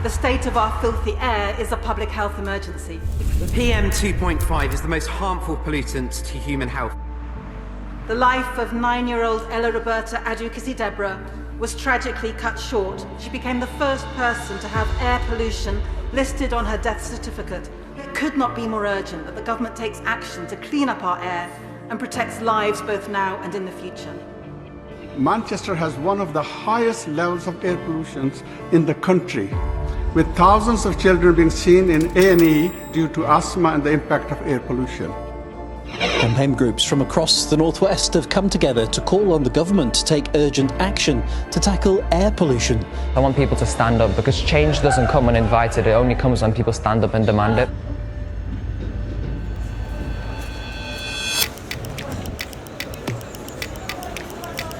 The state of our filthy air is a public health emergency. PM 2.5 is the most harmful pollutant to human health. The life of 9-year-old Ella Roberta Adoo Kissi-Debra was tragically cut short. She became the first person to have air pollution listed on her death certificate. It could not be more urgent that the government takes action to clean up our air and protects lives both now and in the future. Manchester has one of the highest levels of air pollution in the country, with thousands of children being seen in A&E due to asthma and the impact of air pollution. Campaign groups from across the northwest have come together to call on the government to take urgent action to tackle air pollution. I want people to stand up because change doesn't come uninvited, it only comes when people stand up and demand it.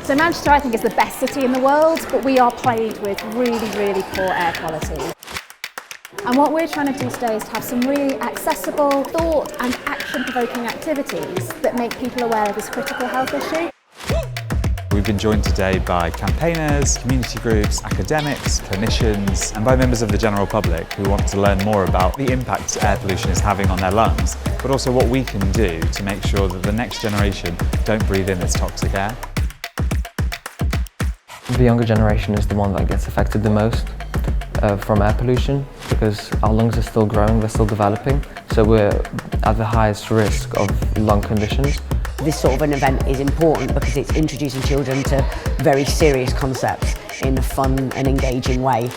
So Manchester, I think, is the best city in the world, but we are plagued with really, really poor air quality. And what we're trying to do today is to have some really accessible, thought and action-provoking activities that make people aware of this critical health issue. We've been joined today by campaigners, community groups, academics, clinicians and by members of the general public who want to learn more about the impact air pollution is having on their lungs, but also what we can do to make sure that the next generation don't breathe in this toxic air. The younger generation is the one that gets affected the most from air pollution because our lungs are still growing, they're still developing, so we're at the highest risk of lung conditions. This sort of an event is important because it's introducing children to very serious concepts in a fun and engaging way.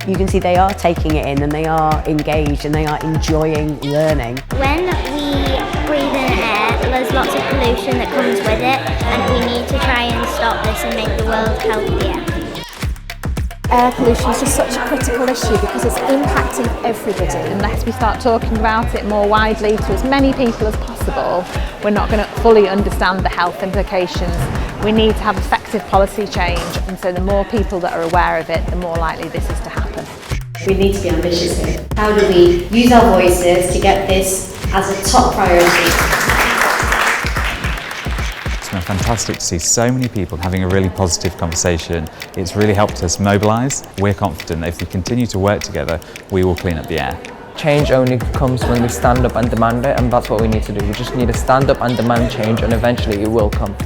You can see they are taking it in and they are engaged and they are enjoying learning. When we breathe in air, there's lots of pollution that comes with it, and we need to try and stop this and make the world healthier. Air pollution is just such a critical issue because it's impacting everybody. Unless we start talking about it more widely to as many people as possible, we're not going to fully understand the health implications. We need to have effective policy change, and so the more people that are aware of it, the more likely this is to happen. We need to be ambitious here. How do we use our voices to get this as a top priority? It's been fantastic to see so many people having a really positive conversation. It's really helped us mobilise. We're confident that if we continue to work together, we will clean up the air. Change only comes when we stand up and demand it, and that's what we need to do. We just need to stand up and demand change, and eventually it will come.